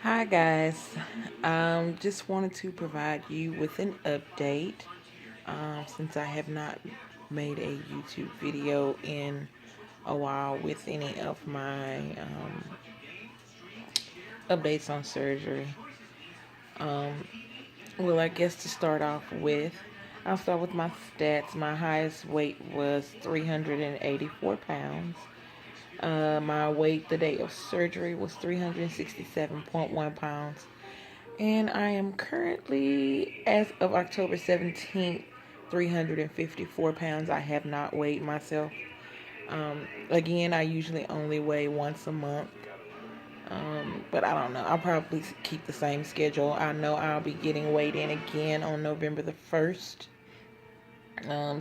Hi guys, just wanted to provide you with an update since I have not made a YouTube video in a while with any of my updates on surgery. Um, well, I guess to start off with, I'll start with my stats. My highest weight was 384 pounds. My weight the day of surgery was 367.1 pounds. And I am currently, as of October 17th, 354 pounds. I have not weighed myself. Again, I usually only weigh once a month. But I don't know. I'll probably keep the same schedule. I know I'll be getting weighed in again on November the 1st.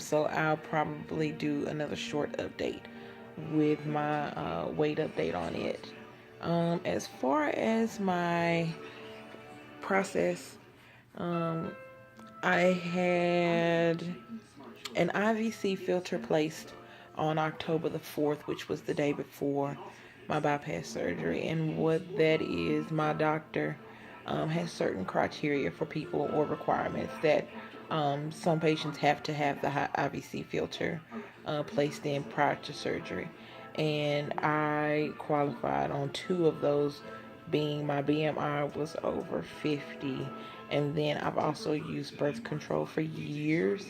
So I'll probably do another short update with my weight update on it. As far as my process, um, I had an IVC filter placed on October the 4th, which was the day before my bypass surgery. And what that is, my doctor has certain criteria for people or requirements that some patients have to have the IVC filter placed in prior to surgery. And I qualified on two of those, being my BMI was over 50, and then I've also used birth control for years.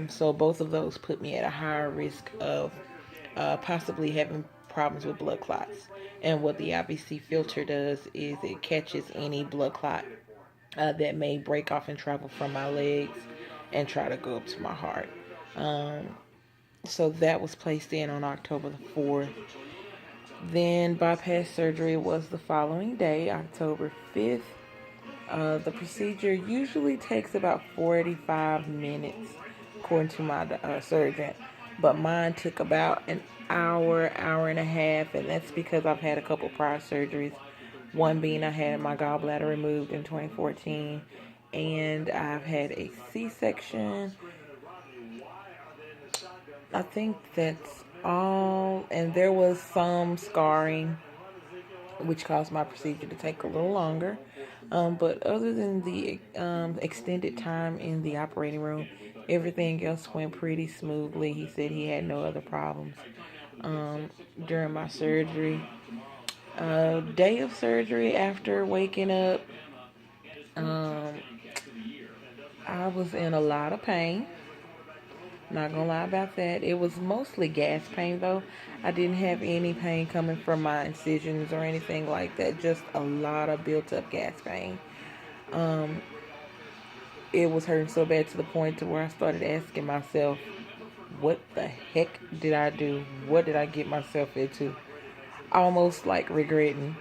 So both of those put me at a higher risk of possibly having problems with blood clots. And what the IVC filter does is it catches any blood clot that may break off and travel from my legs and try to go up to my heart. Um, so that was placed in on October the 4th. Then bypass surgery was the following day, October 5th. The procedure usually takes about 45 minutes, according to my surgeon, but mine took about an hour, hour and a half, and that's because I've had a couple prior surgeries. One being I had my gallbladder removed in 2014, and I've had a C-section. I think that's all, and there was some scarring which caused my procedure to take a little longer. But other than the extended time in the operating room, everything else went pretty smoothly. He said he had no other problems um, during my surgery. Day of surgery, after waking up, um, I was in a lot of pain. Not gonna lie about that. It was mostly gas pain though. I didn't have any pain coming from my incisions or anything like that. Just a lot of built up gas pain. Um, it was hurting so bad to the point to where I started asking myself, what the heck did I do? What did I get myself into? Almost like regretting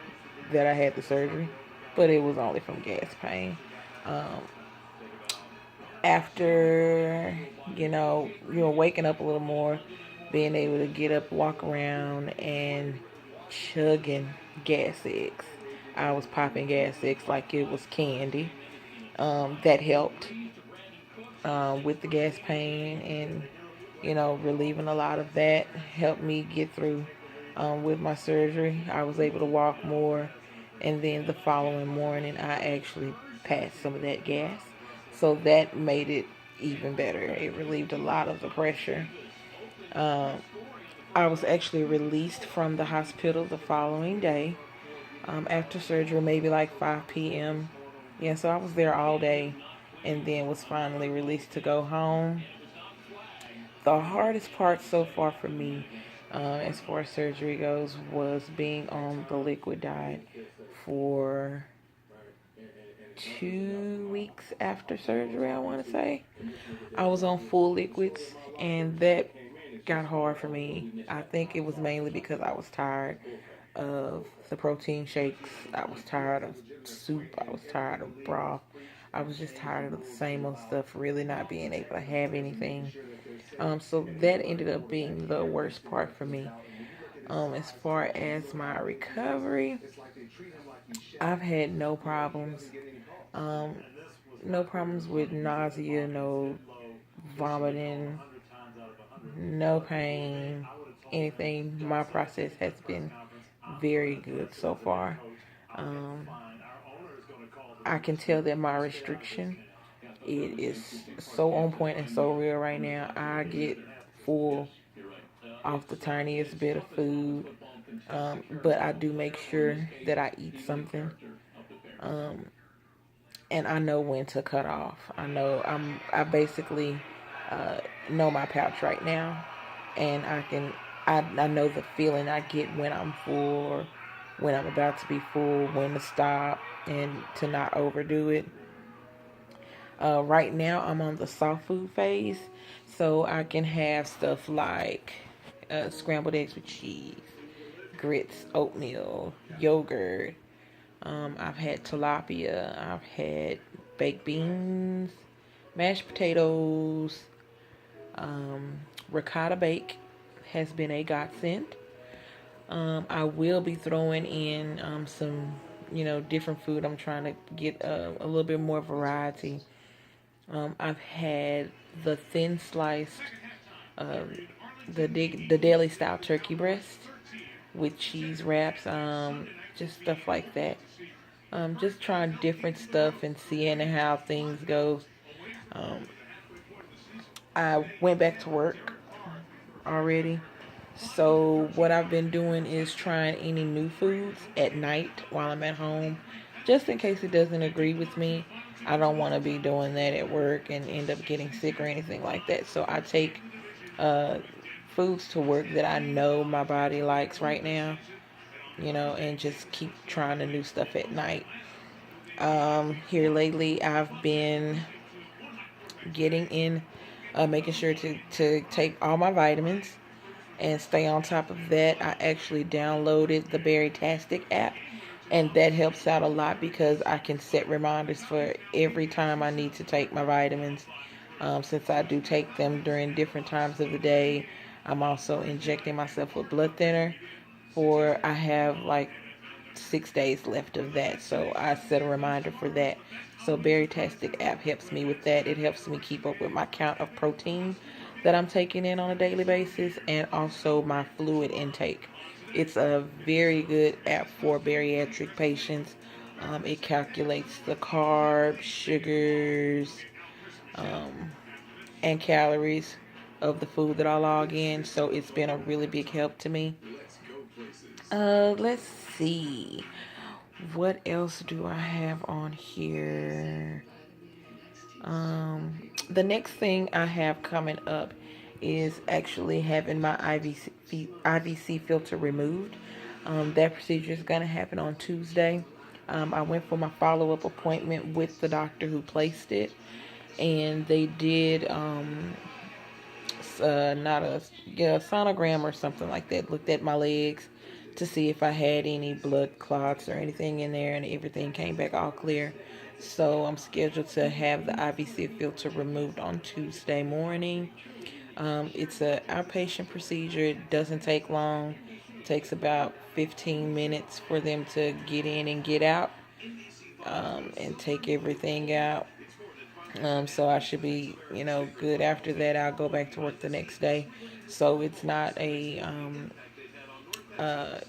that I had the surgery, but it was only from gas pain. Um, After waking up a little more, being able to get up, walk around, and chugging gas X. I was popping gas X like it was candy. That helped with the gas pain, and relieving a lot of that helped me get through with my surgery. I was able to walk more, and then the following morning I actually passed some of that gas, so that made it even better. It relieved a lot of the pressure. um, I was actually released from the hospital the following day after surgery, maybe like 5 p.m. Yeah, so I was there all day and then was finally released to go home. The hardest part so far for me, as far as surgery goes, was being on the liquid diet for 2 weeks after surgery, I want to say. I was on full liquids, and that got hard for me. I think it was mainly because I was tired of the protein shakes. I was tired of soup. I was tired of broth. I was just tired of the same old stuff, really not being able to have anything. So that ended up being the worst part for me. As far as my recovery, I've had no problems. Um, no problems with nausea, no vomiting, no pain, anything. My process has been very good so far. Um, I can tell that my restriction, it is so on point and so real right now. I get full off the tiniest bit of food, but I do make sure that I eat something, um, and I know when to cut off. I basically uh, know my pouch right now, and I know the feeling I get when I'm full or when I'm about to be full, when to stop and to not overdo it. Right now, I'm on the soft food phase, so I can have stuff like scrambled eggs with cheese, grits, oatmeal, yogurt. I've had tilapia. I've had baked beans, mashed potatoes, um, ricotta bake has been a godsend. I will be throwing in some, different food. I'm trying to get a little bit more variety. I've had the thin sliced, um, the daily style turkey breast with cheese wraps, just stuff like that. Just trying different stuff and seeing how things go. Um, I went back to work already. So what I've been doing is trying any new foods at night while I'm at home, just in case it doesn't agree with me. I don't want to be doing that at work and end up getting sick or anything like that. So I take uh, foods to work that I know my body likes right now, and just keep trying the new stuff at night. Here lately, I've been getting in, making sure to take all my vitamins and stay on top of that. I actually downloaded the Berrytastic app, and that helps out a lot because I can set reminders for every time I need to take my vitamins. Since I do take them during different times of the day, I'm also injecting myself with blood thinner for I have like 6 days left of that, so I set a reminder for that. So Berrytastic app helps me with that. It helps me keep up with my count of protein that I'm taking in on a daily basis and also my fluid intake. It's a very good app for bariatric patients. It calculates the carbs, sugars, um, and calories of the food that I log in. So it's been a really big help to me. Let's see. What else do I have on here? The next thing I have coming up is actually having my IVC filter removed. That procedure is going to happen on Tuesday. I went for my follow-up appointment with the doctor who placed it, and they did not a yeah, sonogram or something like that. Looked at my legs to see if I had any blood clots or anything in there, and everything came back all clear. So I'm scheduled to have the IVC filter removed on Tuesday morning. It's an outpatient procedure. It doesn't take long. It takes about 15 minutes for them to get in and get out, and take everything out. So I should be, good after that. I'll go back to work the next day. So it's not uh,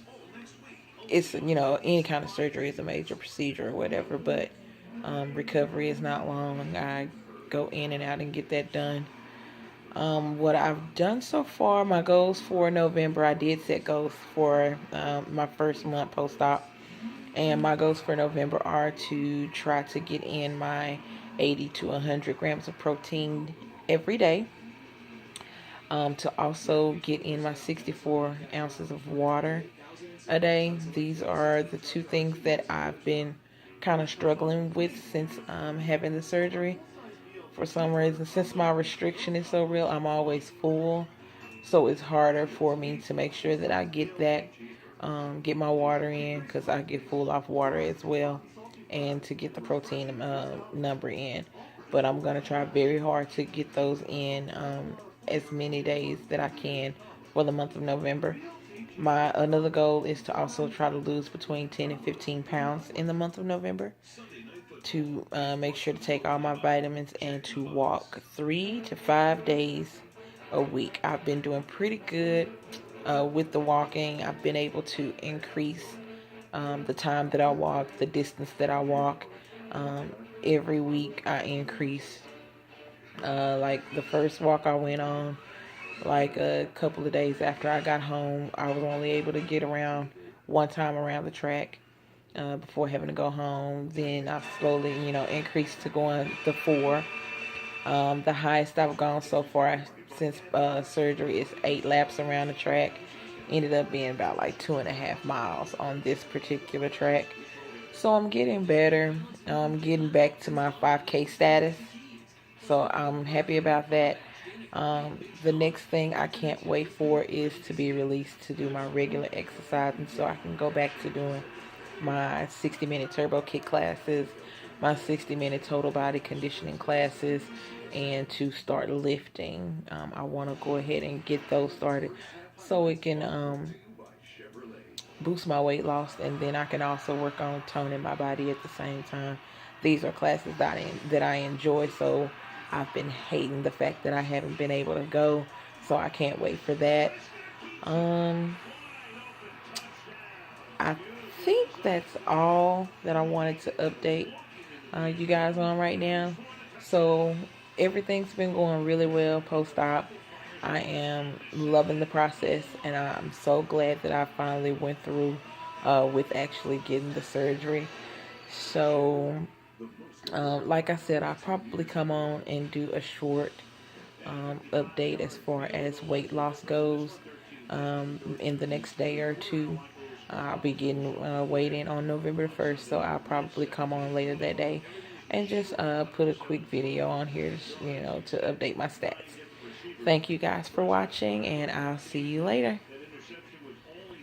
it's, any kind of surgery is a major procedure or whatever, but recovery is not long. I go in and out and get that done. What I've done so far, my goals for November, I did set goals for my first month post-op. And my goals for November are to try to get in my 80 to 100 grams of protein every day. To also get in my 64 ounces of water a day. These are the two things that I've been kind of struggling with since having the surgery. For some reason, since my restriction is so real, I'm always full. So it's harder for me to make sure that I get that, get my water in because I get full off water as well, and to get the protein number in. But I'm going to try very hard to get those in as many days that I can for the month of November. My another goal is to also try to lose between 10 and 15 pounds in the month of November, to make sure to take all my vitamins and to walk 3 to 5 days a week. I've been doing pretty good with the walking. I've been able to increase the time that I walk, the distance that I walk. Every week I increase. Like the first walk I went on, like a couple of days after I got home, I was only able to get around one time around the track before having to go home. Then I slowly, increased to going to four. The highest I've gone so far since surgery is 8 laps around the track. Ended up being about like 2.5 miles on this particular track. So I'm getting better. I'm getting back to my 5K status. So I'm happy about that. The next thing I can't wait for is to be released to do my regular exercising so I can go back to doing my 60-minute turbo kick classes, my 60-minute total body conditioning classes, and to start lifting. I want to go ahead and get those started so it can boost my weight loss, and then I can also work on toning my body at the same time. These are classes that I enjoy, so I've been hating the fact that I haven't been able to go, so I can't wait for that. I think that's all that I wanted to update you guys on right now. So everything's been going really well post-op. I am loving the process, and I'm so glad that I finally went through with actually getting the surgery. So, like I said, I'll probably come on and do a short update as far as weight loss goes in the next day or two. I'll be getting weighed in on November 1st, so I'll probably come on later that day and just put a quick video on here, to update my stats. Thank you guys for watching, and I'll see you later.